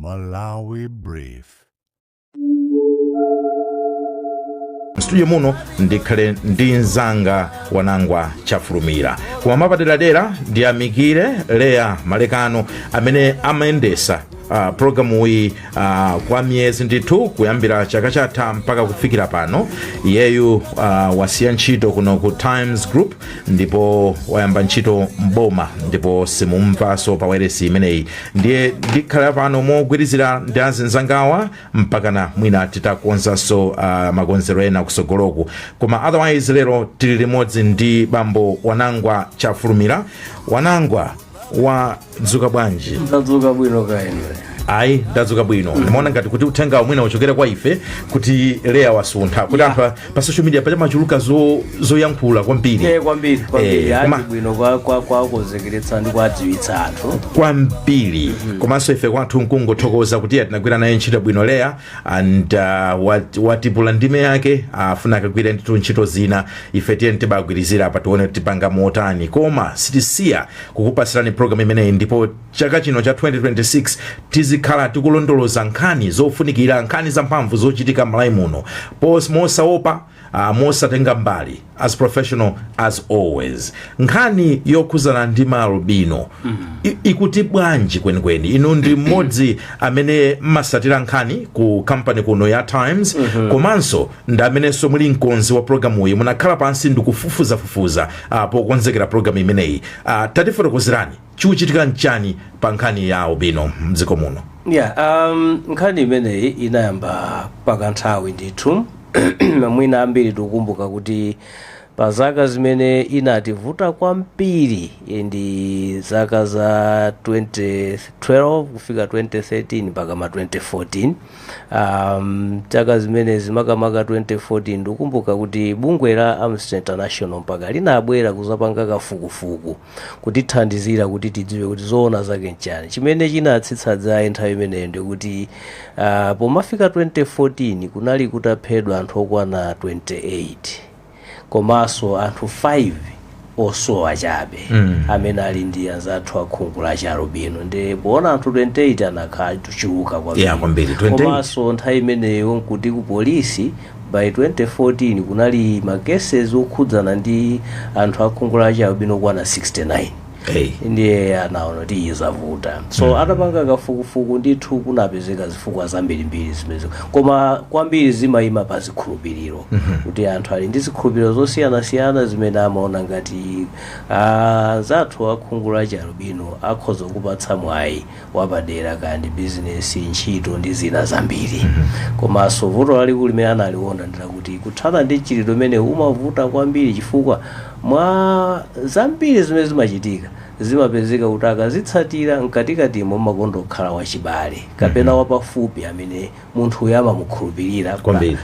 Malawi Brief. Studio muno ndikhale ndi nzanga wanangwa chafulumira koma mapaderadera ndiyamikire Leah Malekano amene amayendesa programu iyi kwa miyezi ndithu kuyambira chaka chatha mpaka kufikira pano. Iyeyu wasiya ntchito kuno ku Times Group ndipo wayamba ntchito mboma ndipo simumvaso pa wailesi imeneyi. Ndiye ndikhala pano mogwirizira ndi anzangawa mpaka na mwina titakonzanso makonzero ena kusogoloku. Koma otherwise lero tili limodzi ndi bambo Wanangwa Chafulumira. Wanangwa wadzuka bwanji? Ndadzuka bwino kaenwe. Ayi, ndadzuka bwino. Ndimaona ngati kuti uthenga umwina uchokera kwa ife kuti Leah wasuntha kuti anthu pa social media paja machuluka zoyankhula kwambiri. Kwambiri ati bwino kwa kuzekeretsa ndi kwadziwitsa anthu kwambiri. Komanso ife kwathu nkungothokoza kuti tinagwira naye ntchito bwino Leah and watipula ndime yake afuna akagwira ndithu ntchito zina ife tiye tibagwirizira apa tione tipanga motani. Koma sitisiya kukupasirani program imeneyi ndipo chaka chino cha 2026 tizikhala tikulondoloza nkhani zofunikira, nkhani zamphamvu zochitika m'Malawi muno mosaopa mosatenga mbali, as professional as always. Nkhani yokhuzana ndi malubino ikuti bwanji kwenikweni? Inu ndi mmodzi amene mmasatira nkhani ku company kuno ya Times komanso ndi amenenso muli mkonzi wa programu iyi. Munakhala pansi ndikufufuza pokonzekera programu imeneyi. Tatifotokozerani chikuchitika nchani pa nkhani ya ubino mdziko muno? Nkhani imeneyi inayamba pakanthawi ndithu mwina ambiri tikukumbuka kuti pa zaka zimene inativuta kwambiri ndi zaka za 2012 kufika 2013 mpaka ma 2014. Zaka zimene zimakamaka 2014 ndikukumbuka kuti bungwe la Amnesty International mpaka linabwera kuzapanga kafukufuku kutithandizira kuti tidziwe kuti zoona zake nchani. Chimene chinatsitsa dzayi nthawi imeneyo ndikuti pomafika 2014 kunali kutaphedwa anthu okwana 28 komanso anthu 5 osowa chabe amene ali ndi anzathu akhungu la charubino. Ndi poona anthu 28 anakhala tuchiuka kwambiri. Komanso nthawi imeneyo nkuti ku polisi by 2014 kunali makeses okhudzana ndi anthu akhungu la charubino kwana 69. Ndiye anaona kuti izavuta. So atapanga kafukufuku ndithu kunapezeka zifukwa zambirimbiri zimezo. Koma kwambiri zimayima pa zikhulupiriro. Kuti anthu ali ndi zikhulupiriro zosiyanasiyana zimene amaona ngati zathu akhungu la charubino akhoza kupatsa mwayi wapadera kandi business, ntchito ndi zina zambiri. Komanso vuto lalikulu limene analiona ndirakuti kuthana ndi chililo imene umavuta kwambiri chifukwa mwa zambiri zimene zimachitika zimapezeka kuti akazitsatira mkatikatimo makondo okhala wachibale kapena wapafupi amene munthu uyo amamukhulupirira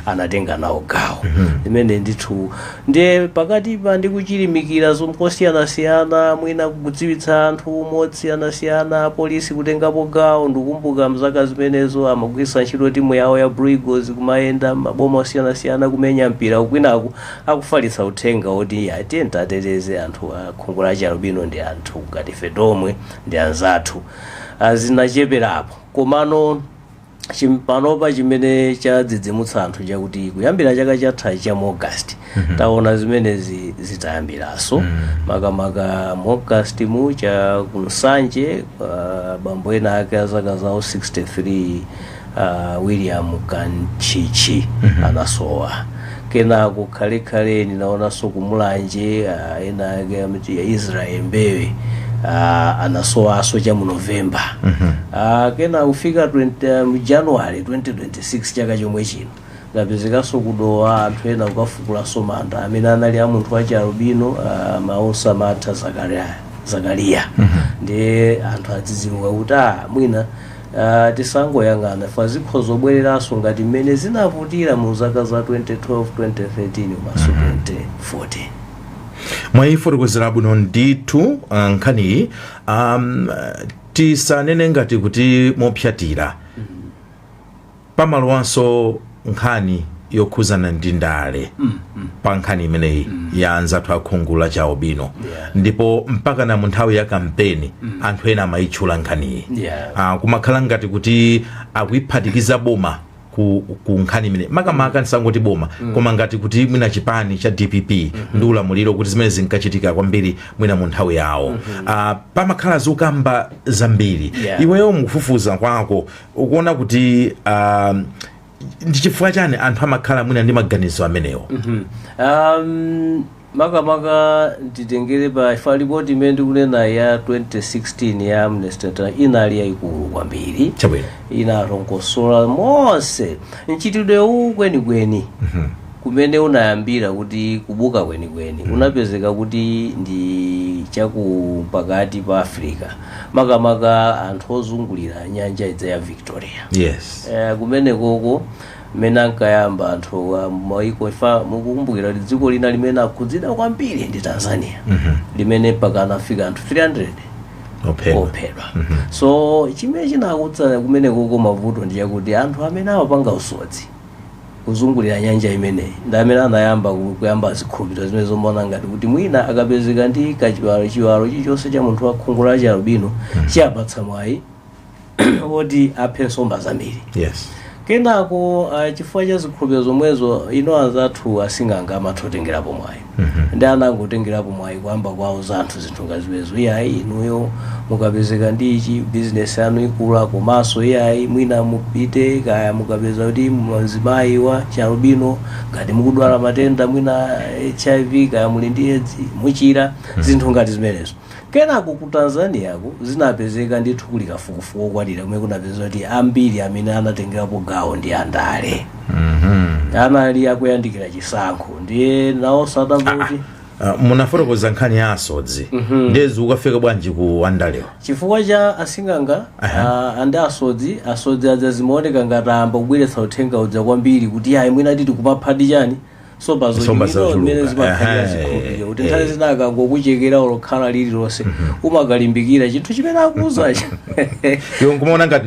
anatenga nawo gawo. Imene ndithu ndiye pakatipa ndi kuchilimikira zosiyanasiyana mwina kudziwitsa anthu mosiyanasiyana, polisi kutengapo gawo. Ndikukumbuka mzaka zimenezo amagwiritsa ntchito timu yawo ya Blue Eagles kumayenda maboma osiyanasiyana kumenya mpira kwinaku akufalitsa uthenga oti tiye tateteze anthu akhungu la charubino ndi anthu ngati ife tomwe ndi anzathu. Zinacheperapo komano panopa chimene chadzidzimutsa anthu chakuti kuyambira chaka chatha cha August taona zimenezi zitayambiranso makamaka August mu cha kunsanje bambo ena ake azaka zawo 63 William Kanchichi anasowa. Kena kukhalekhale ninaonanso kumulanje ena ake amiti ya Israel Mbewe anasowaso cha mu November. Kena ufika January 2026 chaka chomwe chino napezekaso kudowa anthu ena kukafukulaso manda amene anali a munthu wa charubino Mausa Martha Zakaria. Ndi anthu adzidzimuka kuti mwina tisangoyang'ana fa zikho zobwereraso ngati mmene zinavutira mu zaka za 2012 2013 maso 2014. Mwayifotokozera bwino ndithu nkhani tisanene ngati kuti mopyatira pamalowanso nkhani yokhuzana ndi ndale pa nkhani imeneyi ya anzathu akhungu la albino ndipo mpaka na munthawi ya kampeni anthu ena amayitchula nkhaniyi kumakhala ngati kuti akuiphatikiza boma ku nkhani imene makamaka nisangoti boma koma ngati kuti mwina chipani cha DPP ndi ulamuliro kuti zimene zinkachitika kwambiri mwina mu nthawi yawo pamakhala zokamba zambiri iweyo mukufufuza kwako ukuona kuti ndi chifukwa chani anthu amakhala mwina ndi maganizo amenewo? makamaka nditengere pa ripoti imene ndikunena ya 2016 ya Amnesty International inali yayikulu kwambiri inarongosola monse mchitidwe uwu kwenikweni kumene unayambira kuti kubuka kwenikweni unapezeka kuti ndi chakupakati pa Africa makamaka anthu ozungulira nyanja idza ya Victoria kumene koko mene ankayamba anthu maiko ifa mukukumbukira kuti dziko lina limene akhudzidwa kwambiri ndi Tanzania limene mpaka anafika anthu 300 ophedwa so chimene chinakutsa kumene koko mavuto ndi chakuti anthu amene amapanga usodzi kuzungulira nyanja imeneyi ndi amene anayamba kuyamba zikhulupiriro zimene zomaona ngati kuti mwina akapezeka ndi chiwalo chilichonse cha munthu wakhungu la albino chiyapatsa mwayi woti aphe nsomba zambiri. Kenako chifukwa cha zikhulupiriro zomwezo ino anzathu asing'anga amatotengerapo mwayi ndi anangotengerapo mwayi kwamba kwawo zanthu zinthu ngaziwezo iyayi inuyo mukapezeka ndi ichi business yanu ikula komanso iyayi mwina mupite kaya mukapeza kuti mzimayi wa albino ngati mukudwala matenda mwina HIV kaya muli ndi AIDS muchira zinthu ngati zimenezo. Kenako ku Tanzania zinapezeka ndithu kuli kafukufuku okwanira kumene kunapezeka kuti ambiri amene anatengerapo gawo ndi andale anali akuyandikira chisankho ndiye nawo satamva kuti munafotokoza nkhani ya asodzi ndezi ukafika bwanji ku andalewa chifukwa cha asing'anga andi asodzi azazimaoneka ngati amba kubweretsa uthenga udza kwambiri kuti ayi mwina titi kupaphati chani somba zimene zimakhalira zikhulupiriro kuti nthawi zinaka ngokuchekera olokhala lililonse umakalimbikira chinthu chimene akuuzacho iwo nkumaona ngati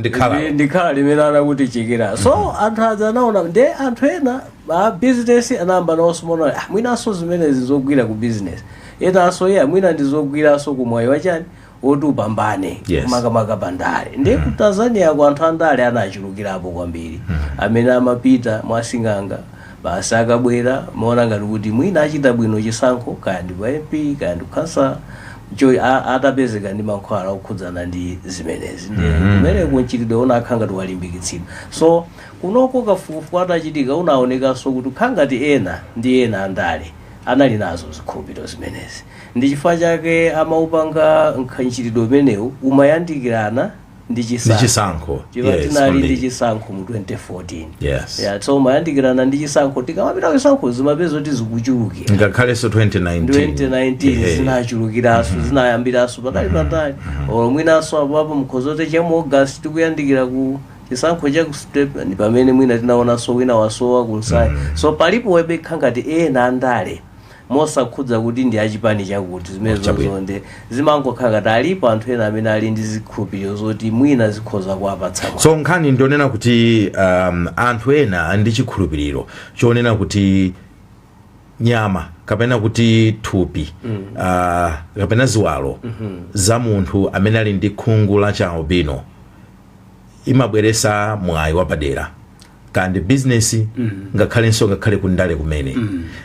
ndikhala limene anakuti chekera so anthu adza anaona nde anthu ena business anayamba nawonso maona mwinanso zimenezi zogwira ku business enanso mwina ndizogwiranso kumwayi wachani woti upambane makamaka pandale ndi ku Tanzania ku anthu andale anachulukirapo kwambiri amene amapita mwasing'anga basi akabwera maona ngati kuti mwina achita bwino chisankho kaya ndi MP kaya ndi kansa atapezeka ndi mankhwala okhudzana ndi zimenezi ndi kumene kunchitidwe unakhala ngati walimbikitsidwa so kunoko kafukufuku atachitika unaonekanso kuti khangati ena ndi ena andale anali nazo zikhulupiriro zimenezi ndi chifukwa chake amaupanga mchitidwe umenewu umayandikirana ndi chisankho tinali ndi chisankho mu 2014 so umayandikirana ndi chisankho tikamapita chisankho zimapeza kuti zikuchuluka ngakhalenso 2019 zinachulukiranso zinayambiranso patali mwinanso apo mkhozote cha August tikuyandikira ku chisankho cha step ndi pamene mwina tinaonanso wina wasowa kulusai so palipo webekha ngati ena andale mosakhudza kuti ndi achipani chakuti zimene zonde zimangokhala ngati alipo anthu ena amene ali ndi zikhulupiriro zoti mwina zikhoza kuwapatsa so nkhani ndionena kuti anthu ena ndi chikhulupiriro chonena kuti nyama kapena kuti thupi kapena ziwalo za munthu amene ali ndi khungu la albino imabweresa mwayi wapadera kandi business ngakhalenso ngakhale kundale kumene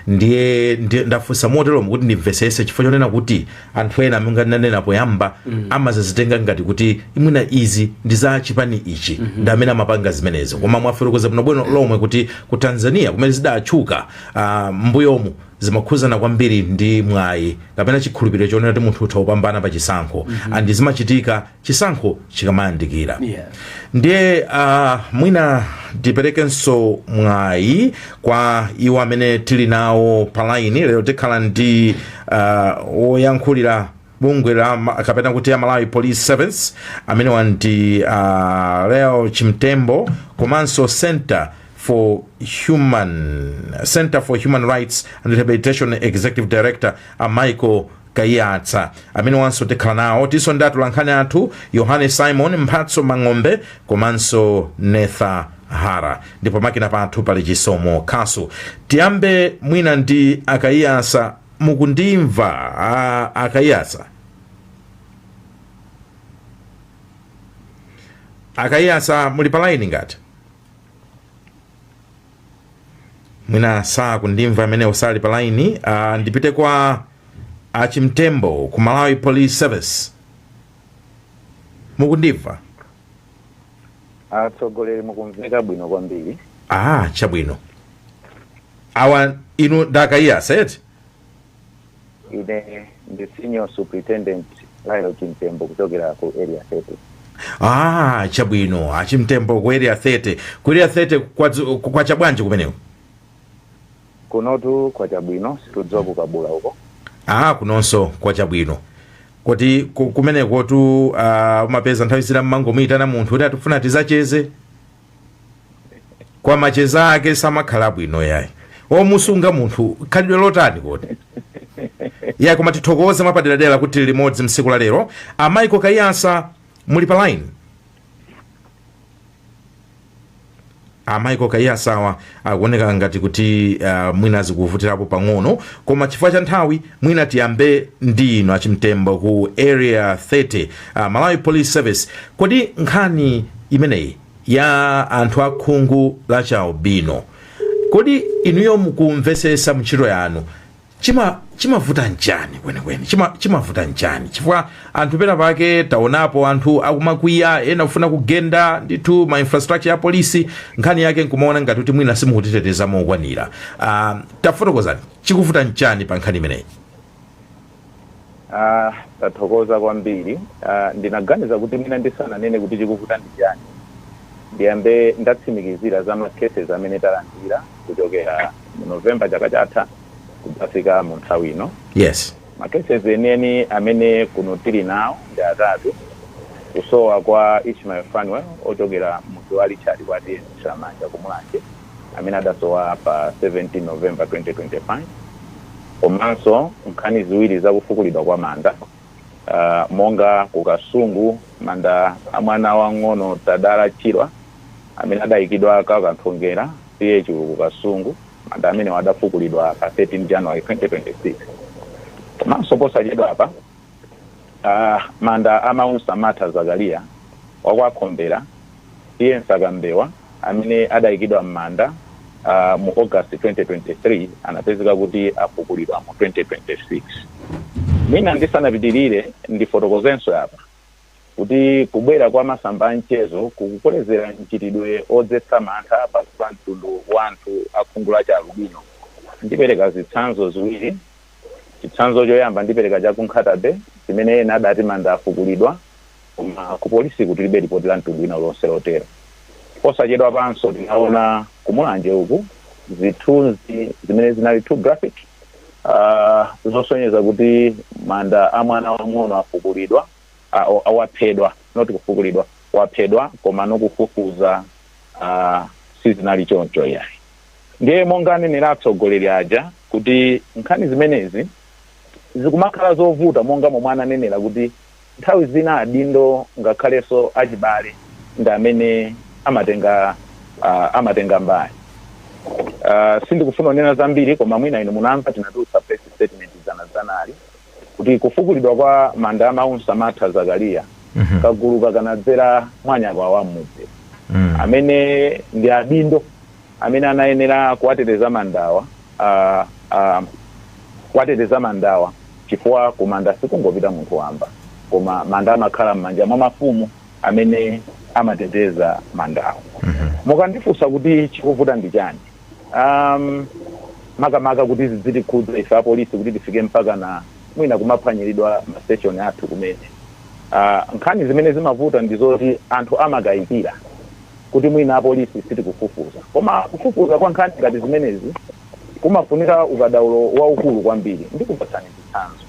ndiye ndafunsa motero kuti ndimvesese chifukwa chonena kuti anthu ena mungananena poyamba amazazitenga ngati kuti imwina izi ndi za chipani ichi ndi amene amapanga zimenezo koma mwafotokoza bwino lomwe kuti ku Tanzania kumene zidatchuka mbuyomu zimakhuzana kwambiri ndi mwayi kapena chikhulupiriro chonena kuti munthu utha kupambana pa chisankho andi zimachitika chisankho chikamayandikira ndiye mwina tiperekenso mwayi kwa iwo amene tili nawo palaini lero tikhala ndi woyankhulira bungwe la kapena kuti Malawi Police Service amene wanti Leo Chimtembo komanso Center for Human Rights and Rehabilitation Executive Director Michael Kayatsa amene wanso tikhala nawo tisondatu lankhani athu Yohane Simon Mphatso Mang'ombe komanso Netha Hara ndipo makina pathu pali Chisomo Kasu. Tiyambe mwina ndi Akaiyasa. Mukundimva Akaiyasa? Akaiyasa muli palaini ngati? Mwina saa kundimva amene usali palaini. Ndipite kwa Achimtembo ku Malawi Police Service. Mukundimva? Atsogoleri mukumveka bwino kwambiri. Chabwino. Awa inu Akaiyasa eti? Ine ndi Senior Superintendent Lailo Chimtembo kuchokera ku Area 30. Chabwino. Achimtembo ku Area 30. Ku Area 30 kwa chabwanji kumeneko? Kunotu kwa chabwino, situdziwa kukabula uko. Kunonso kwa chabwino. Kuti kumeneko tu umapeza nthawi zina mmangomuyitana munthu kuti atufuna tizacheze. Kwa macheza ake samakhala bwino yayi. Omusunga munthu khalidwe lotani kodi? Ya koma tithokoze mapaderadera kuti limodzi msiku la lero. Michael Kaiyasa muli pa line? Michael Kaiyasa akuoneka ngati kuti mwina zikuvutirapo pang'ono, koma chifukwa cha nthawi mwina tiyambe ndi ino Achimtembo ku Area 30 Malawi Police Service. Kodi nkhani imeneyi ya anthu akhungu la chaubino, kodi inuyo mukumvesesa mchito yanu chimavuta njani kwenikweni? Chimavuta njani? Chifukwa anthu pena pake taonapo anthu akumakwiya ena kufuna kugenda ndithu ma infrastructure ya polisi, nkhani yake nkumaona ngati kuti mwina simukutiteteza mokwanira. Tafotokozani chikuvuta njani pa nkhani imeneyi? Tathokoza kwambiri. Ndinaganiza kuti mwina ndisananene kuti chikuvuta njani, ndiyambe ndatsimikizira za makeses amene talandira kuchokera mu November chaka chatha kufika mu nthawi ino. Yes. Makeses eneni amene kuno tili nawo ndi atatu. Kusowa kwa Ishmael Fanuel ochokera mu Wali Chali kwa Shamanja kumulanje amene adasowa pa 17 November 2025. Komanso nkhani ziwiri zakufukulidwa kwa manda. Monga kukasungu manda amwana wang'ono Tadala Chilwa amene adayikidwa kakanthongera CH kukasungu, manda amene wadafukulidwa pa 13 January 2026. Komanso posachedwa apa manda amaunsa Martha Zakaria wakwakhombera iye Nsakambewa amene adayikidwa mmanda mu August 2023 anapezeka kuti afukulidwa mu 2026. Mina ndisanapitirire ndifotokozenso apa kuti kubwera kwa masamba anchezo kukukolezera mchitidwe odzetsa mantha pa mtundu wa anthu akhungu la chaubino. Ndipereka zitsanzo ziwiri. Chitsanzo choyamba ndipereka cha kuNkhatabe zimene ena adati manda afukulidwa koma ku polisi kuti libe ripoti la mtundu wina lonse lotero. Posachedwa panso tinaona kumulanje uku zithunzi zimene zinali too graphic zosonyeza kuti manda amwana wang'ono afukulidwa awaphedwa, not kufukulidwa, waphedwa koma nokufufuza sizinali choncho yayi. Ndiye monga nenera atsogoleri aja kuti nkhani zimenezi zikumakhala zovuta monga momwe nenera kuti nthawi zina adindo ngakhalenso achibale ndi amene amatenga mbali. Sindikufuna kunena zambiri koma mwina ino munamva tinatulutsa press statement zanali kuti kufukulidwa kwa manda amaunsa Martha Zakaria kagulu kakanadzera mwanyakwa wa mudzi amene ndi adindo amene anayenera kuwateteza mandawa kuwateteza mandawa chifukwa kumanda sikungopita munthu wamba koma manda amakhala m'manja mwa mafumu amene amateteza mandawa. Mukandifunsa kuti chikuvuta ndi chani, makamaka kuti zitikhudza ife apolisi kuti tifike mpaka na mwina kumaphwanyiridwa ma station athu kumene. Nkhani zimene zimavuta ndizoti anthu amakayikira kuti mwina apolisi sitikufufuza, koma kufufuza kwa nkhani ngati zimenezi kumafunika ukadaulo waukulu kwambiri. Ndikupatsani chitsanzo.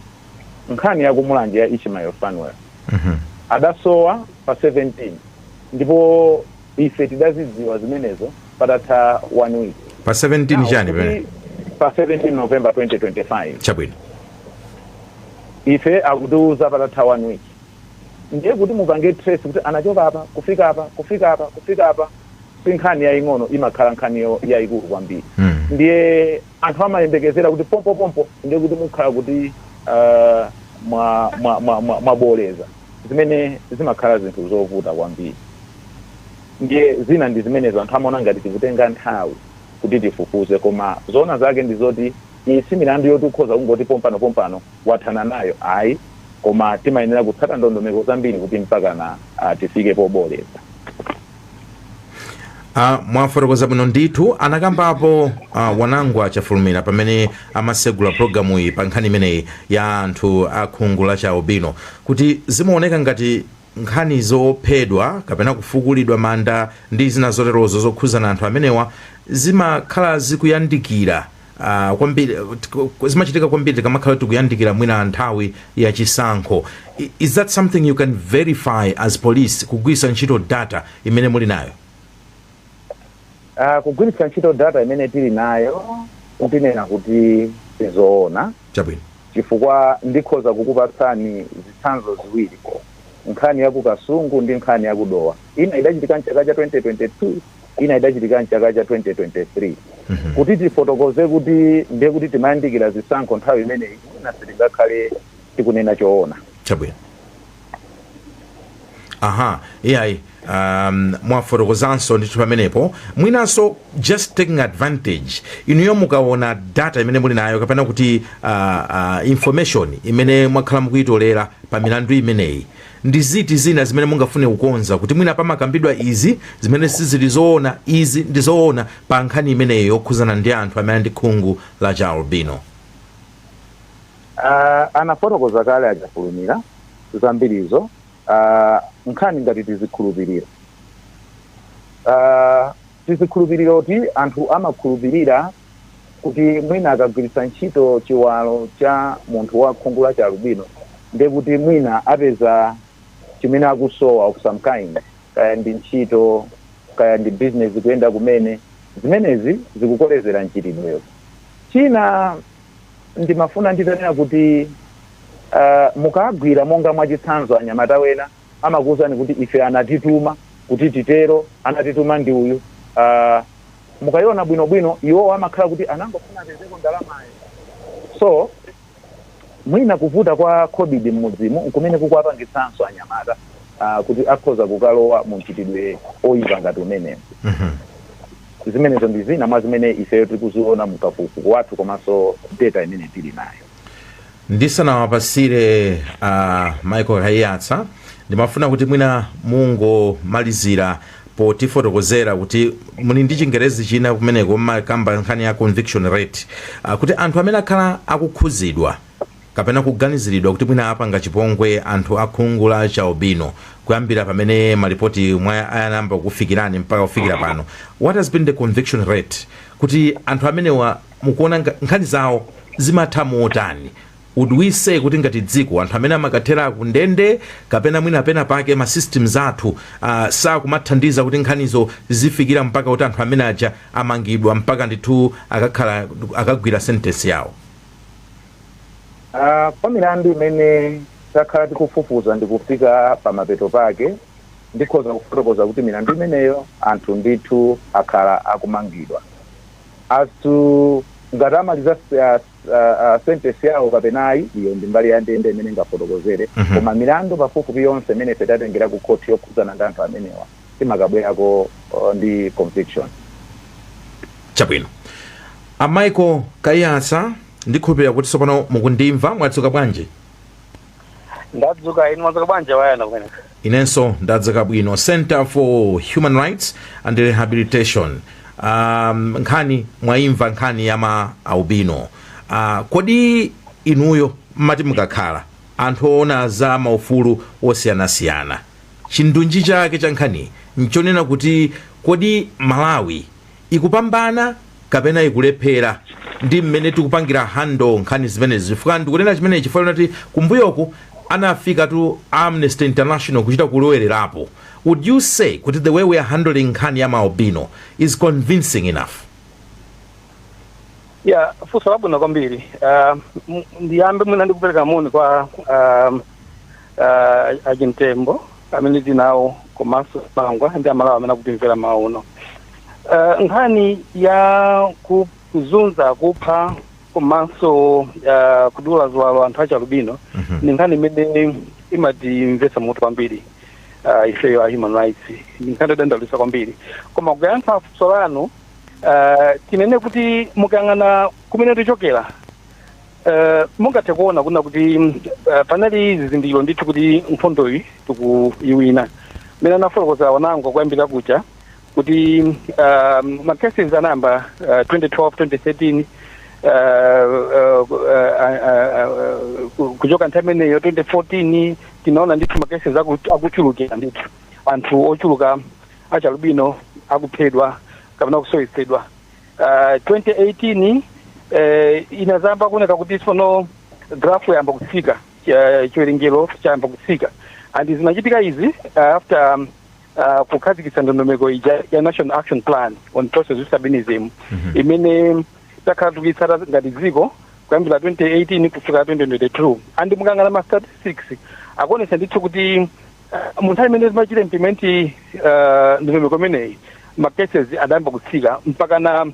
Nkhani ya kumulanje ya Ishmael Fanuel adasowa pa 17 ndipo ife tidazidziwa zimenezo patatha 1 week. Pa 17 chani bene? Pa 17 November 2025. Chabwino. Ife akutiuza patatha 1 week. Ndiye kuti mupange trace kuti anachoka apa kufika apa sinkhani yaing'ono imakhala nkhani yaikulu kwambiri. Ndiye anthu amayembekezera kuti pompo ndiye kuti mukhala kuti mwaboleza zimene zimakhala zinthu zovuta kwambiri. Ndiye zina ndi zimenezo anthu amaona ngati tikutenga nthawi kuti tifufuze, koma zona zake ndizoti isi milandu yoti ukhoza kungoti pompano wathana nayo ayi, koma timayenera kutsata ndondomeko zambiri kuti mpaka tifike poboleza. Mwafotokoza bwino ndithu anakambapo Wanangwa Chafulumira pamene amasegula programu iyi pa nkhani imeneyi ya anthu akhungu la Chialubino kuti zimaoneka ngati nkhani zophedwa kapena kufukulidwa manda ndi zina zoterozo zokhuzana anthu amenewa zimakhala zikuyandikira kwambiri, zimachitika kwambiri tikamakhala tikuyandikira mwina nthawi ya chisankho. Is that something you can verify as police, kugwiritsa ntchito data imene muli nayo? Kugwiritsa ntchito data imene tili nayo kunena kuti tizoona chabwino, chifukwa ndikhoza kukupatsani zitsanzo ziwiri, nkhani ya ku Kasungu ndi nkhani ya ku Dowa. Ina idachitika mchaka cha 2022, ina idachitika mchaka cha 2023. Kuti tifotokoze kuti ndiye kuti timayandikira zisankho nthawi imeneyi ina sitingakhale tikunena choona. chabwino. Iyayi mwafotokozanso ndithu pamenepo mwinanso just taking advantage inuyo mukaona data imene muli nayo kapena kuti information imene mwakhala mukuyitolera pa milandu imeneyi, ndi ziti zina zimene mungafune kukonza kuti mwina pamakambidwa izi zimene sizili zoona, izi ndi zoona pa nkhani imeneyi yokhuzana ndi anthu amene ndi khungu la Chialubino? Anafotokoza kale Achafulumira zambirizo. Nkhani ngati tizikhulupirira kuti anthu amakhulupirira kuti mwina akagwiritsa ntchito chiwalo cha munthu wa khungu la Chialubino ndiye kuti mwina apeza chimene akusowa of some kind, kaya ndi ntchito kaya ndi business kuyenda kumene, zimenezi zikukolezera nchitidweyo. China ndimafuna nditanena kuti mukagwira monga mwachitsanzo anyamata wena amakuwuzani kuti ife anatituma kuti titero, anatituma ndi uyu. Mukayiona bwinobwino iwo amakhala kuti anangofuna apezeko ndalamayo. So mwina kuvuta kwa COVID mmudzimu kumene kukuapangitsanso anyamata kuti akhoza kukalowa mu mchitidwe oyipa ngati umenewo. Zimenezo ndi zina mwa zimene ifeyo tikuziona mukafukufuku wathu komanso data imene tili nayo. Ndisanawapasire Michael Kayatsa, ndimafuna kuti mwina mungomalizira potifotokozera kuti muli ndi Chingerezi china kumeneko makamba nkhani ya conviction rate, kuti anthu amene akhala akukhuzidwa kapena kuganiziridwa kuti mwina apanga chipongwe anthu akhungu la Chialubino kuyambira pamene malipoti ayanamba kufikirani mpaka kufikira pano, what has been the conviction rate, kuti anthu amenewa mukuona nkhani zawo zimatha motani? Would we say kuti ngati dziko anthu amene amakathera ku ndende kapena mwina pena pake ma systems athu sakumathandiza kuti nkhanizo zifikira mpaka kuti anthu amene aja amangidwa mpaka ndithu akagwira sentence yawo? Pa milandu imene takhala tikufufuza ndikufika pa mapeto pake, ndikhoza kufotokoza kuti milandu imeneyo anthu ndithu akhala akumangidwa. As to ngati amaliza sentence yawo kapenayi, iyo ndi mbali ya ndende imene ngafotokozere, koma milandu pafupifupi yonse imene tatengera ku court yokhuzana ndi anthu amenewa imakabwerako ndi conviction. Chabwino. Michael Kayatsa, ndikhulupirira kuti tsopano mukundimva, mwadzuka bwanji? Ndadzuka, inu mwadzuka bwanji wayana kwene? Inenso ndadzuka bwino. Center for Human Rights and Rehabilitation, nkhani mwaimva nkhani ya Chialubino. Kodi inuyo mmati mukakhala anthu oona za maufulu osiyanasiyana, chindunji chake cha nkhani nchonena kuti kodi Malawi ikupambana kapena ikulephera ndi mmene tikupangira handle nkhani zimenezi? Chifukwa ndikunena chimene chifukwa kuti kumbuyoku anafika tu Amnesty International kuchita kulowererapo. Would you say kuti the way we are handling nkhani ya Chialubino is convincing enough? Yeah, fuso labwino kwambiri. Ndiyambe mwina ndikupereka moni kwa Agentembo amene tinawo komanso Pangwa ndi Amalawi amene akutimvera mawu uno. nkhani ya kuzunza kupha komanso kudula ziwalo anthu achalubino ni nkhani imene imatimvetsa mutu kwambiri ifeyo a human rights, ni nkhani yodandalisa kwambiri. Koma kuyankha funso lanu tinene kuti mukayang'ana kumene tichokera mungathe kuona kuna kuti panali zizindikiro ndithu kuti nkhondoyi tikuyiwina. Mene anafotokoza wanango kuyambira kucha kuti macases anamba 2012 2013 kuchoka nthawi imeneyo 2014 tinaona ndithu macases akuchulukira ndithu anthu ochuluka achalubino akuphedwa kapena kusoyesedwa. 2018 inazamba kuoneka kuti sono graph yamba kutsika, chiwerengero chayamba kutsika, and zinachitika izi after kukhazikitsa ndondomeko ija ya National Action Plan on Process of Albinism imene takhatukitsata ngati dziko kuyambira 2018 kufika 2022. And mukangana ma statistics akuonesa ndithu kuti munthawi imene zimachita implement ndondomeko imeneyi macases adayamba kutsika mpaka na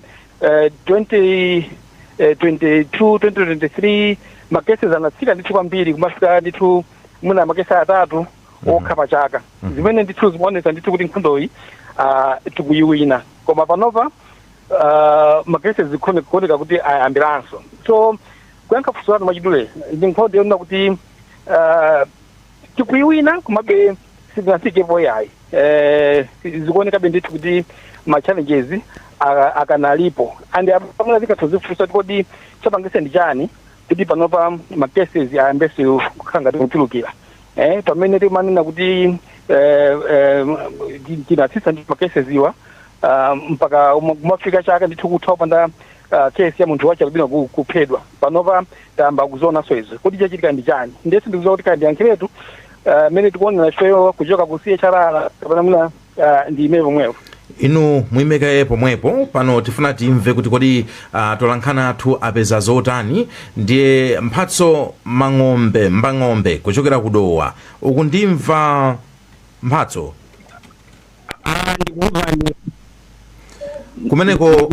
2023 macases anatsika ndithu kwambiri kumafika ndithu muna makesi atatu okha pa chaka. Zimene ndithu zimaonesa ndithu kuti nkhondoyi tikuyiwina, koma panova macases zikuoneka kuti ayambiranso. So kuyankha funso lanu mwachidule ndi nkhondo yonena kuti tikuyiwina komabe sizinafikepo yayi. Zikuonekabe ndithu kuti ma challenges akanalipo, and pamene zikathozifunsa kodi chapangise ndi chani kuti panopa macases ayambese kukhala ngati kuchulukira. Pamene timanena kuti tinatsitsa ndi macases iwa mpaka kumafika chaka ndithu kutha upanda case ya munthu wachalubino kuphedwa, panopa tayamba kuzonaso izo kuti chachitika ndi chani. Ndesi ndikuziwa kuti kandi yankhiretu mene tikuonera ifeyo kuchoka kusiye charala kapena muna ndi imene pomwepo. Inu mwimeka pomwepo pano tifuna timve kuti kodi tolankhana athu apeza zotani. Ndiye mphatso mbang'ombe kuchokera kudowa uku ndimva mphatso kumeneko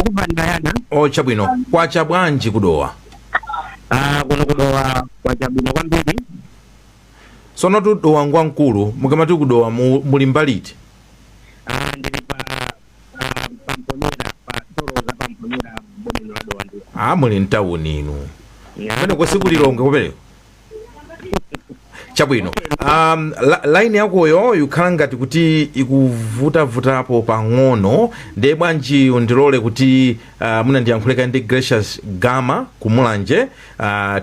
chabwino kwacha bwanji kudowa? Kuno kudowa kwacha bwino kwambiri. Sono tudowa ngwankulu mukamati kudowa muli mbaliti? Ndili pamponera pa toroza pamponera bomeno ladowa ndi. Muli mtawuni inu. Pene kwa siku lilonge kupereko. Chabwino. Line yakoyo yukhala ngati kuti ikuvutavutapo pang'ono, ndiye bwanji undilole kuti muna ndiyankhuleka ndi Gracious Gama kumulanje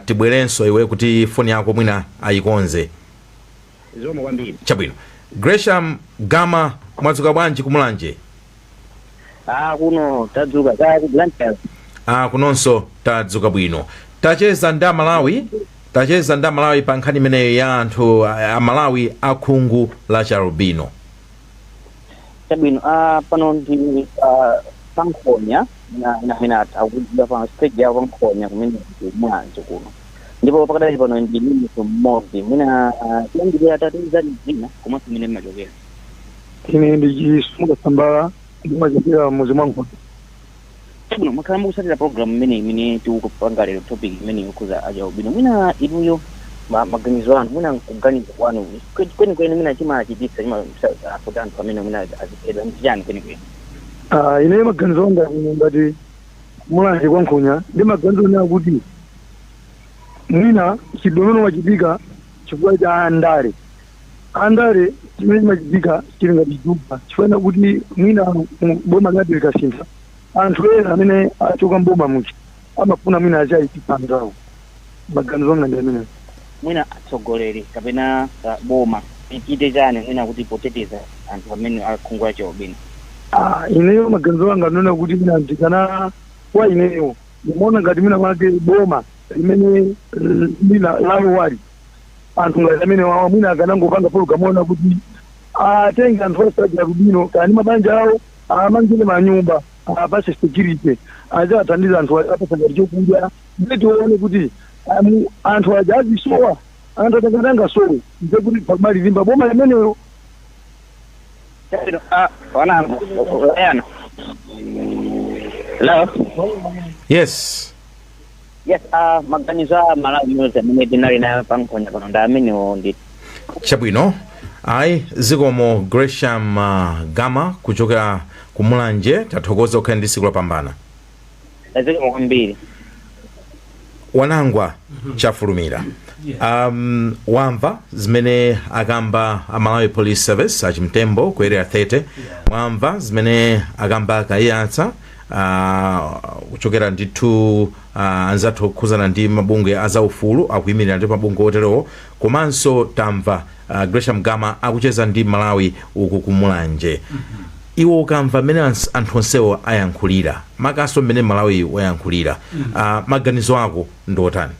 tibwerenso iwe kuti foni yako mwina ayikonze. Zomwe kwambiri. Chabwino. Gracious Gama mwadzuka bwanji kumulanje? Kuno tadzuka Blantyre. Kunonso tadzuka bwino. Tacheza nda Malawi pa nkhani imeneyo ya anthu a Malawi akhungu la chalubino. Chabwino pano ndi pankhonya na akuda pa stage ya pankhonya kumene mwanzo kuno. Ndipo pakadali pano ndi mimi mmodzi mwina ndiyendera tatiza dzina komanso mine machokera. Ine ndichisunga sambala ndimachokera muzi mwangu. Chabwino makhala mukusatira program imene tikupanga lero topic imene ikuza achalubino. Mwina inuyo maganizo anu mwina kuganiza kwanu kweni mwina chimachititsa kuti anthu amene mwina aziphedwa ndichani kweni. Ine maganizo anga ngati mulanje kwankhonya ndi maganizo ena kuti mwina chidomeno wachitika chifukwa cha andale chimene chimachitika chili ngati chupa chifukwa kuti mwina boma lati likasintha anthu ena amene achoka mboma muchi amafuna mwina achayitika anzawo. Maganizo anga ndi amene. Mwina atsogoleri kapena boma ichite chani mwina kuti poteteza anthu amene akhungu la chalubino. Ineyo maganizo anga ndona kuti mwina ndikana kwa ineyo ndimaona ngati mwina mwake boma imene mwina lawo wali anthu ngati amene mwina akanangopanga pologalamu kuti atenge anthu achalubino kani mabanja awo amangire manyumba apase security athandiza anthu apasa ngati chokudya ndi tione kuti anthu aja azisowa anthu atangatanga sowe nze kuti pamalizimba boma imeneyo Hello. Yes. Yes, maganizo Malawi News amene tinali nayo pankhonya pano ndamene ndi Chabwino. Ayi zikomo Gresham Gama kuchokera kumulanje tathokoza okhala ndi siku lopambana. zikomo kwambiri. Wanangwa chafulumira. Wamva zimene akamba Malawi Police Service achimtembo ku area 30 mwamva zimene akamba kayatsa kuchokera ndithu anzathu okhuzana ndi mabungwe azaufulu akuyimirira ndi mabungwe oterewo komanso tamva Gresham Gama akucheza ndi Malawi uku kumulanje. Iwo ukamva mmene anthu onsewo ayankhulira makaso mmene Malawi wayankhulira maganizo ako ndotani?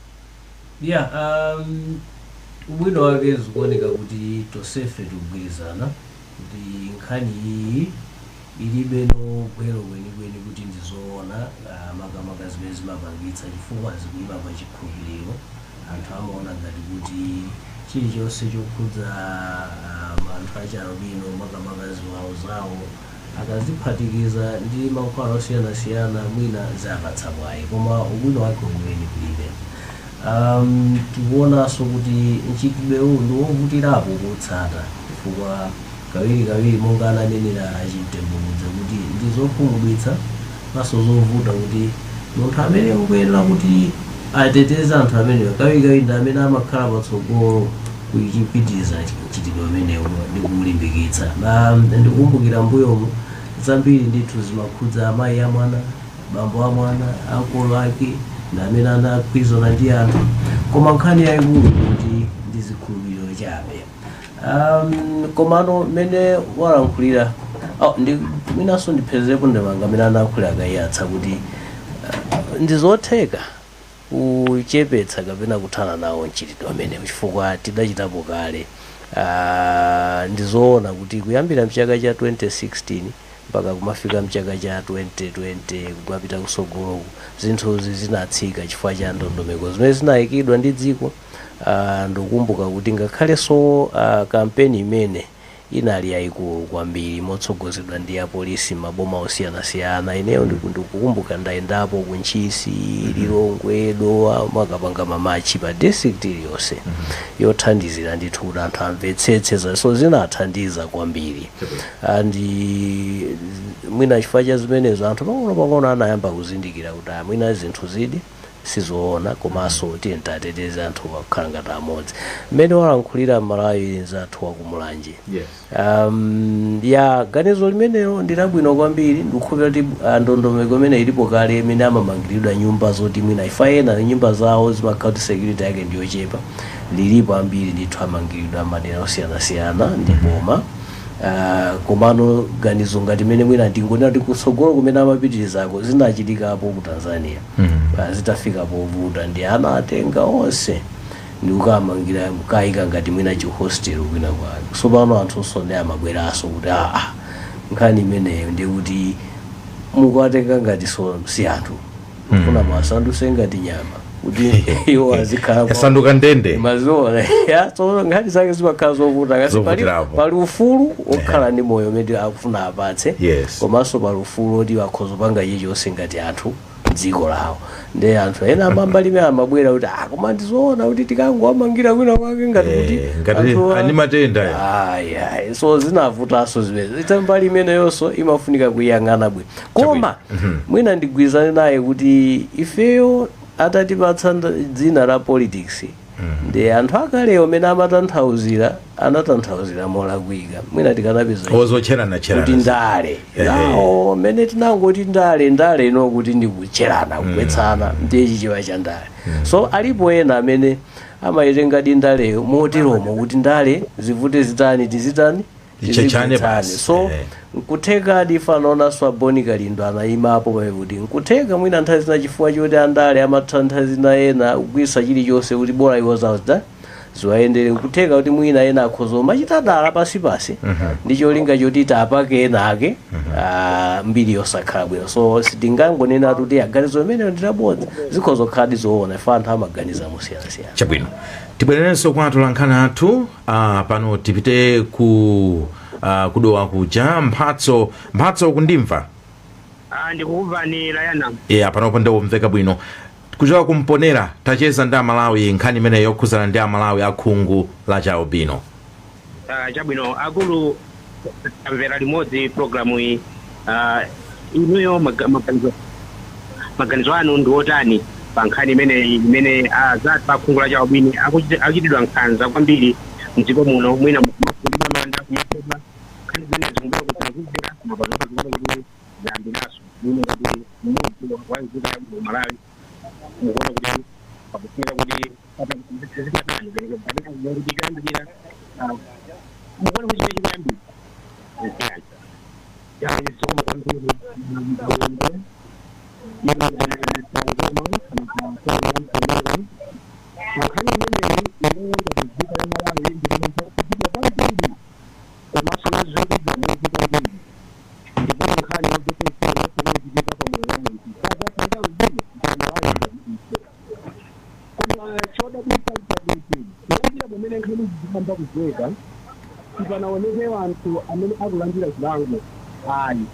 Ubwino wake zikuoneka kuti tosefe tikugwirizana kuti nkhani iyi ilibe nogwero kwenikweni kuti ndizoona makamaka zimene zimapangitsa chifukwa zikuyima pa chikhulupiriro. Anthu amaona ngati kuti chilichonse chokhudza anthu achalubino makamaka ziwawo zawo akaziphatikiza ndi mankhwala osiyanasiyana mwina zapatsa mwayi koma ubwino wake weniweni kulibe. Tikuonanso kuti nchitidwe uwu wovutirapo kutsata chifukwa kawiri monga ananenera achimtembo kuti ndizokhumudwitsa maso zovuta kuti munthu amene ukuyenera kuti ateteze anthu amenewo kawiri ndi amene amakhala patsogolo kuchipitiriza nchitidwe amenewo ndi kumulimbikitsa. Ndikukumbukira mbuyomu zambiri ndithu zimakhudza amayi a mwana, bambo a mwana, akolo ake ndi amene anaprizona ndi anthu koma nkhani yayikulu kuti ndi zikhulupiriro chabe. Komano mene walankhulira mwinanso ndiphezepo ndemanga amene anayankhulira kayatsa kuti ndizotheka kuchepetsa kapena kuthana nawo mchitidwe amenewo chifukwa tidachitapo kale. Ndizoona kuti kuyambira mchaka cha 2016 mpaka kumafika mchaka cha 2020 kumapita kusogoloku zinthuzi zinatsika chifukwa cha ndondomeko zimene zinayikidwa ndi dziko. Ndikukumbuka kuti ngakhalenso kampeni imene inali yayikulu kwambiri motsogozedwa ndi apolisi maboma osiyanasiyana. Ineyo ndikukumbuka ndayendapo ku Ntchisi, Lilongwe, Dowa makapanga mamachi pa district iliyonse yothandizira ndithu kuti anthu amvetsetse so zinathandiza kwambiri. Mwina chifukwa cha zimenezo anthu pang'ono anayamba kuzindikira kuti mwina zinthu zidi sizoona komanso tiyentateze anthu akukhala ngati amodzi. Mmene walankhulira Malawi zathu wakumulanje ganizo limenelo ndilabwino kwambiri. Ndikukhulupira kuti ndondomeko imene ilipo kale imene amamangiridwa nyumba zoti mwina ifa ena nyumba zawo zimakhala kuti security yake ndiyochepa lilipo ambiri ndithu amangiridwa madera osiyanasiyana ndi boma. Komano ganizo ngati mene mwina ndingonena kuti kusogolo kumene amapitirizako zinachitikapo ku Tanzania zitafika povuta ndi ana atenga onse ndi kukamangira kukayika ngati mwina chihostel kwina kwake. So pano anthu sonde amabweranso kuti nkhani imeneyo ndi kuti mukuwatenga ngati si anthu kufuna mwasanduse ngati nyama kuti iwo azikhala yasanduka ndende mazoona so nkhani zake zimakhala zovuta kasi pali ufulu okhala ndi moyo umene akufuna apatse komanso pali ufulu oti akhoza kupanga chilichonse ngati anthu dziko lawo. Ndi anthu ena amambalime amabwera kuti koma ndizoona kuti tikangowamangira kwina kwake ngati ngati ani matenda so zinavutanso zimene itambali imeneyonso imafunika kuyang'ana bwino koma mwina ndigwirizane naye kuti ifeyo atatipatsa dzina la politics ndi anthu akalewo amene amatanthauzira anatanthauzira molakwika. Mwina tikanapeza kuti ndale yawo mmene tinangoti ndale ino kuti ndikucherana kugwetsana ndiye chichewa cha ndale. So alipo ena amene amayitenga ndaleyo moteromo kuti ndale zivute zitani tizitani so nkutheka difanaona swabonika lindo anayimapo pakuti nkutheka mwina nthawi zina chifukwa choti andale amathanthauza zina ena kugwisa chilichonse kuti bora iwo zawo ziwayendere. Nkutheka kuti mwina ena akhoza machita dala pasipasi ndi cholinga choti tapake ena ake mbiri yosakhala bwino. So sitingangonena kuti aganizo imene ndilabodza zikhoza kukhala zoona ife anthu amaganiza mosiyanasiyana. Chabwino tibwererenso kwa atolankhani athu pano tipite ku kudowa kuja mphatso kundimva ndikukumva ni Layana. panopo ndikumveka bwino kuchoka kumponera tacheza ndi Amalawi nkhani imene yokhuzana ndi Amalawi akhungu la Chialubino. Chabwino akulu amvera limodzi programu iyi inuyo maganizo anu ndi otani pa nkhani imene azathu akhungu la Chialubino akuchitidwa nkhanza kwambiri mdziko muno mwina manda kumakopa nkhani zimene zikumbula kutazizira mapazopa zambinaso mwina kuti mmodzi wanzika ya Malawi mukuona kuti pakufunga kuti zikatani kuti kuyambirira mukuona kuti chikuyambira panaoneke wanthu amene akulandira zilango ali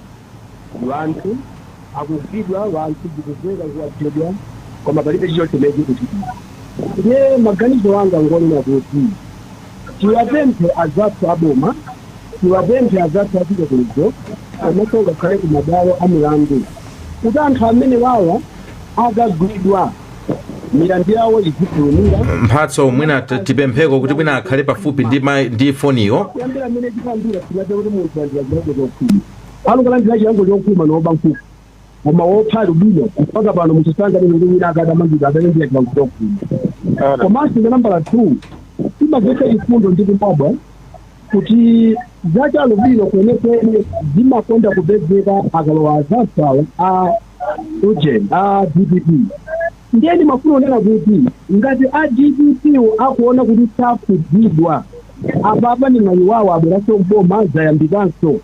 wanthu akugwidwa wanthu zikuzeka kuwaphedwa koma palibe chichotemezi kuchitika. Ndiye maganizo anga ngonena kuti tiwapemphe azathu aboma, tiwapemphe azathu achitetezo komanso ngakhale ku mabwalo a milandu kuti anthu amene wawa akagwidwa milandu yawo izipulumira. Mphatso mwina tipempheko kuti mwina akhale pafupi ndi foniyo kuyambira amene tipambira tinade kuti munthu andira zilango zokhuma alukalandira chilango chokhuma noba mkuku koma wophali bwino mpaka pano muchisanga ndi wina akadamangidwa akalembera chilango chokhuma. Komanso nambala 2 timagesa ifundo ndi kumbabwa kuti za Chialubino kuonekene zimakonda kupezeka akalowa azathu a ujeni a DPP. Ndiye mafuna onena kuti ngati a DPP akuona kuti sakugwidwa ababa ni mwayi wawo abweraso mboma zayambikanso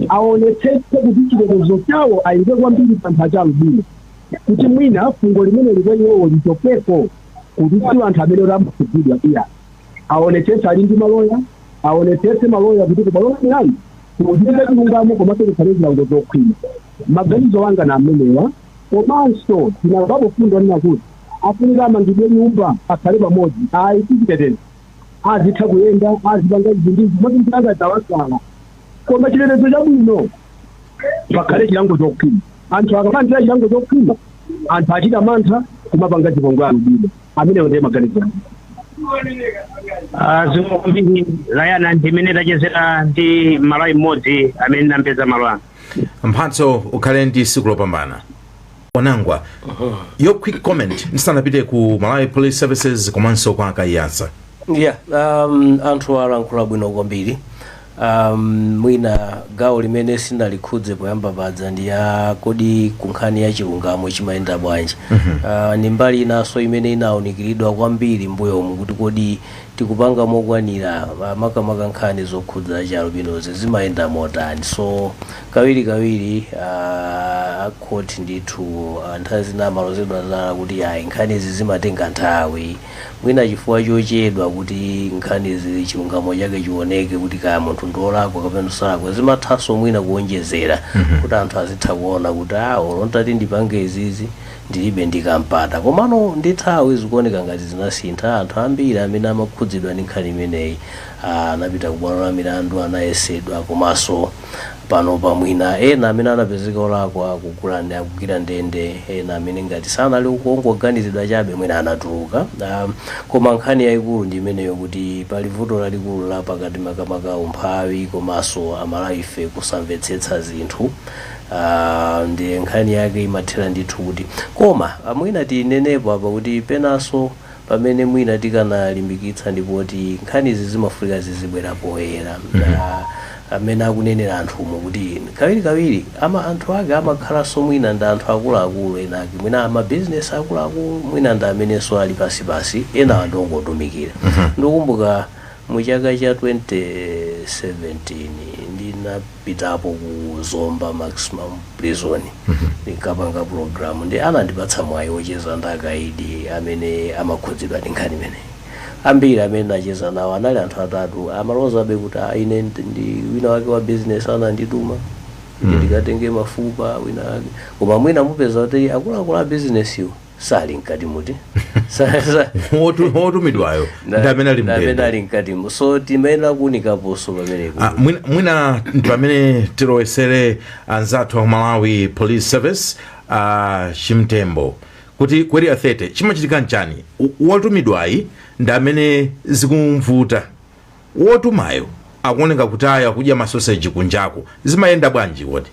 aonetsetse kuti chitetezo chawo ayike kwambiri pa anthu a Chialubino kuti mwina fungo limene likweyiwowo lichokeko kuti si anthu amene amakugwidwa iya aonetsetse ali ndi maloya aonetsetse maloya kuti kubalola milandu kuchitike chilungamo komanso kukhale zilango zokhwima. Maganizo anga na amenewa komanso tinambapo fundo nina kuti afunika amangidwe nyumba akhale pamodzi ayichitetezo azitha kuyenda azipanga izindizi moti mtanga zawasala koma chitetezo chabwino pakhale chilango chokhwima. Anthu akalandira chilango chokhwima anthu achita mantha kumapanga chipongwe Chialubino amenewo ndiye maganizo. Zimwe kwambiri Layana ndimene tachezera ndi Malawi mmodzi amene nampeza malo anga. Mphatso ukhale ndi tsiku lopambana. Onangwa your quick comment ndisanapite ku Malawi Police Services komanso kwa Kaiyasa. Anthu alankhula bwino kwambiri. Mwina gawo limene sinalikhudze poyamba padza ndi ya kodi kunkhani ya chilungamo chimayenda bwanji. Ni mbali inaso imene inaonikiridwa kwambiri mbuyomu kuti kodi tikupanga mokwanira makamaka nkhani zokhudza Chialubino zimayenda motani. So kawiri khoti ndithu anthu zina amalozedwa zala kuti ayi nkhani izi zimatenga nthawi mwina chifukwa chochedwa kuti nkhani izi chilungamo chake chioneke kuti kaya munthu ndolakwa kapena salakwa zimathanso mwina kuonjezera kuti anthu azitha kuona kuti olontati ndipange izizi ndilibe ndikampata komano ndi nthawi zikuoneka ngati zinasintha. Anthu ambiri amene amakhudzidwa ndi nkhani imeneyi anapita kubwalo la milandu anayesedwa komanso pano pamwina ena amene anapezeka olakwa akugwira ndende ena amene ngati sanali kungoganizidwa chabe mwina anatuluka. Koma nkhani yayikulu ndi imeneyo kuti pali vuto lalikulu la pakati makamaka umphawi komanso Amalawi ife kusamvetsetsa zinthu. Ndi nkhani yake imathera ndithu kuti koma mwina tinenepo apa kuti penanso pamene mwina tikanalimbikitsa ndipo kuti nkhani izi zimafunika zizibwera poyera. Amene akunenera anthumo kuti kawiri anthu ake amakhalanso mwina ndi anthu akuluakulu enake mwina amabizinesi akuluakulu mwina ndi amenenso ali pasipasi ena andongotumikira. Ndikukumbuka mu chaka cha 2017 ndinapitapo ku Zomba Maximum Prison ndikapanga program ndi anandipatsa mwayi wocheza ndi akaidi amene amakhudzidwa ndi nkhani imeneyi. ambiri amene nacheza nawo anali anthu atatu amaloza abe kuti ine ndi wina wake wa business anandituma ndikatenge mafupa wina wake koma mwina mupeza kuti akuluakulu a business iwo sali mkati muti wotumidwayo ndamene ali mkati so timayenera kuunikaponso pamenepo. Mwina ndi pamene tilowesere anzathu a Malawi Police Service chimtembo kuti kweri athete chimachitika nchani wotumidwayi ndi amene zikumvuta wotumayo akuoneka kuti aya kudya masoseji kunjaku zimayenda bwanji woti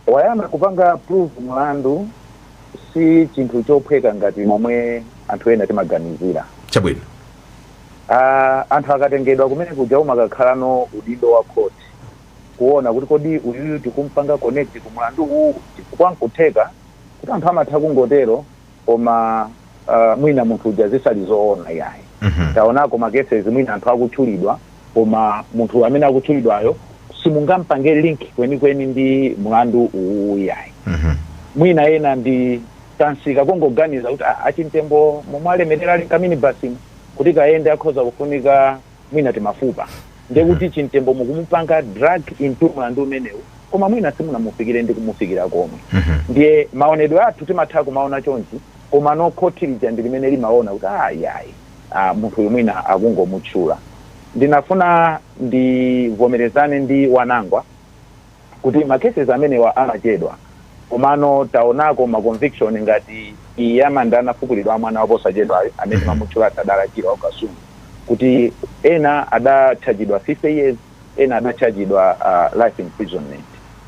wayamba kupanga proof mlandu si chinthu chophweka ngati momwe anthu ena timaganizira chabwino. Anthu akatengedwa kumene kuja umakakhalano udindo wa court kuona kuti kodi uyu tikumpanga connect kumlandu uwu chifukwa nkutheka kuti anthu amatha kungotero koma mwina munthu uja zisali zoona yayi. Taonako makeses mwina anthu akutchulidwa koma munthu amene akutchulidwayo simungampange link kwenikweni ndi mlandu uwu yayi. Mwina ena ndi tansika kongoganiza kuti achimtembo momwalemerera ali kamini basimu kuti kaende akhoza kufunika mwina timafupa ndekuti chimtembo mukumupanga drug into mlandu umenewu koma mwina simunamufikire ndi kumufikira komwe. Ndiye maonedwe athu timatha kumaona chonchi koma no khotilija ndi limene limaona kuti ayayi munthu mwina akungomutchula. Ndinafuna ndivomerezane ndi wanangwa kuti makeses amenewa amachedwa komano taonako ma conviction ngati iyamanda anafukulidwa mwana waposachedwayo amene mamutchula adalachidwa ukasungu kuti ena adachajidwa 50 years ena adachajidwa life imprisonment.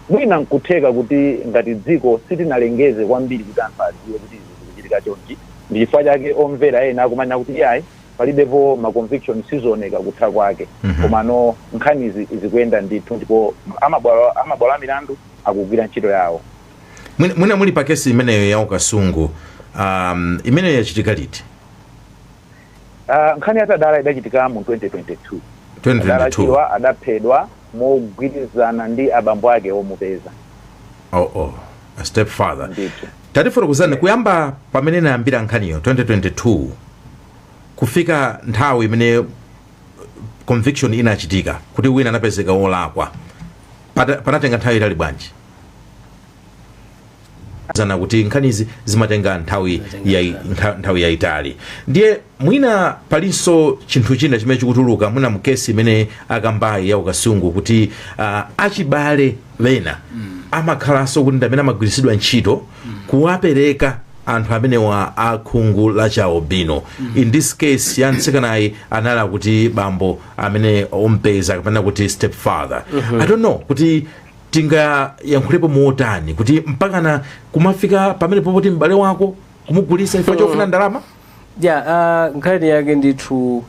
Mwina nkutheka kuti ngati dziko sitinalengeze kwambiri kuti anthu adziwe kuti zikuchitika chonchi ndi chifukwa chake omvera ena akumanya kuti yayi palibepo ma conviction sizooneka kutha kwake komano nkhani zikuyenda ndithu ndipo amabwalo a milandu akugwira ntchito yawo. Mwina muli pa kesi imeneyo ya ukasungu imeneyo yachitika liti? Nkhani yatadala idachitika mu 2022. Adalachidwa adaphedwa mogwirizana ndi abambo ake omupeza. A step father. Tatifotokozani kuyamba pamene nayambira nkhaniyo 2022 kufika nthawi imene conviction inachitika kuti wina anapezeka wolakwa panatenga nthawi itali bwanji? Zana kuti nkhanizi zimatenga nthawi yaitali. Ndiye mwina palinso chinthu china chimene chikutuluka mwina mukesi imene akambayi ya ukasungu kuti achibale wena amakhalanso kuti ndamene amagwirisidwa ntchito kuwapereka anthu amene wa akhungu la chaobino. In this case ya mtsikanayi anala kuti bambo amene ompeza kapena kuti step father. I don't know kuti tinga yankhulepo muotani kuti mpakana kumafika pamene popoti mbale wako kumugulisa ifa chofuna ndalama? Nkhani yake ndithu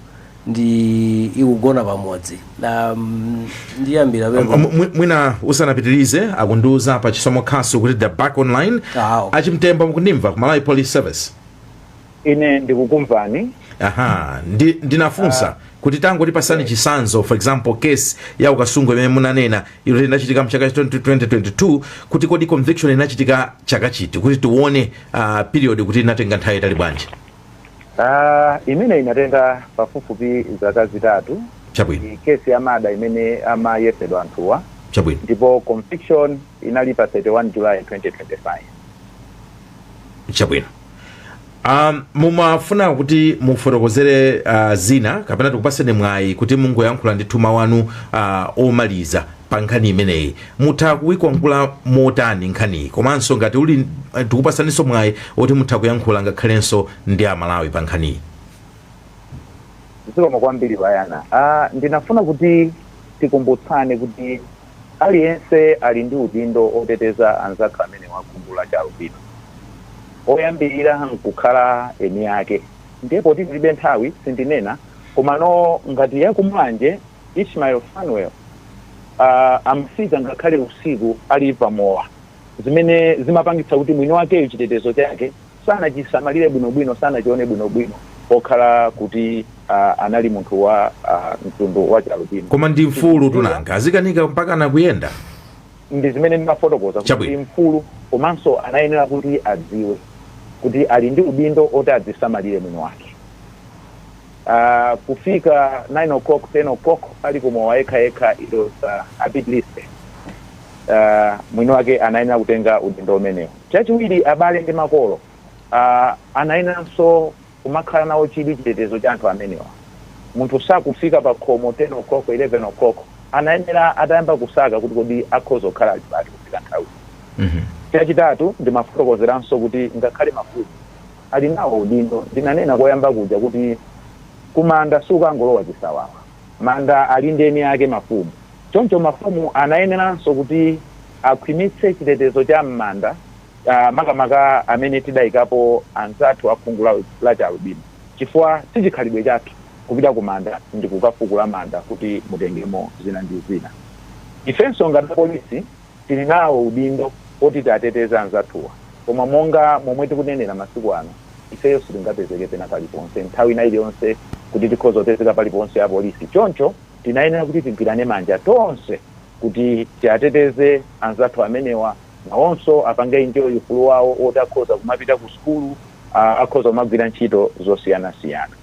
ndi ikugona pamodzi ndiyambira mwina usanapitirize akundiuza pa chisomo khasu kuti the back online achimtembo mukundimva ku Malawi Police Service. Ine ndikukumvani. Ndinafunsa kuti tango tipasani chisanzo for example case ya ukasungu imene munanena ilo inachitika mchaka 2022 kuti kodi conviction inachitika chaka chiti kuti tione period kuti inatenga nthawi itali bwanji? Imene inatenga pafupifupi zaka zitatu. Chabwino. Kesi ya mada imene amayesedwa anthuwa. Chabwino. Ndipo conviction inali pa 31 July 2025. Chabwino. Mumafuna kuti mufotokozere zina kapena tikupaseni mwayi kuti mungoyankhula ndi thuma wanu omaliza pa nkhani imeneyi mutha kuyikwangula motani nkhaniyi komanso ngati uli tikupasaninso mwayi oti mutha kuyankhula ngakhalenso ndi amalawi pa nkhaniyi? Zikomo kwambiri bayana. Ndinafuna kuti tikumbutsane kuti aliyense ali ndi udindo oteteza anzake amene wakhungu la chaobino. Oyambirira nkukhala eni yake ndipo tilibe nthawi sindinena komano ngati yakumwanje Ishmael Fanuel amfika ngakhale usiku ali pamowa zimene zimapangitsa kuti mwini wake chitetezo chake sanachisamalire bwinobwino sanachione bwinobwino okhala kuti anali munthu wa mtundu wa chaobino. Koma ndi mfulu tunanga azikanika mpaka nakuyenda ndi zimene ndimafotokoza kuti mfulu komanso anayenera kuti adziwe kuti ali ndi udindo oti adzisamalire mwini wake. Kufika 9 o'clock 10 o'clock ali kumowa yekha it was a bit risky. Mwini wake anayenera kutenga udindo umenewo. Chachiwiri abale ndi makolo anayenanso kumakhala nawo chitetezo cha anthu amenewa. Munthu sakufika pa khomo 10 o'clock 11 o'clock anayenera atayamba kusaka kuti kodi akhoza kukhala ali pati kufika nthawi. Chachitatu ndimafotokozeranso kuti ngakhale mafumu ali nawo udindo. Ndinanena koyamba kuja kuti kumanda sukangolowa chisawawa, manda ali ndeni yake mafumu. Choncho mafumu anayeneranso kuti akhwimitse chitetezo cha m'manda makamaka amene tidayikapo anzathu akhungu la chalubino, chifukwa sichikhalidwe chathu kupita kumanda ndi kukafukula manda kuti mutengemo zina ndi zina. Ifenso ngati polisi tili nawo udindo oti tiateteze anzathuwa, koma monga momwe tikunenera masiku ano ifeyo sitingapezeke pena paliponse nthawi ina iliyonse kuti tikhoza kupezeka paliponse ya polisi. Choncho tinayenera kuti tigwirane manja tonse kuti tiateteze anzathu amenewa, nawonso apange enjoy ufulu wawo oti akhoza kumapita ku skulu, akhoza kumagwira ntchito zosiyanasiyana.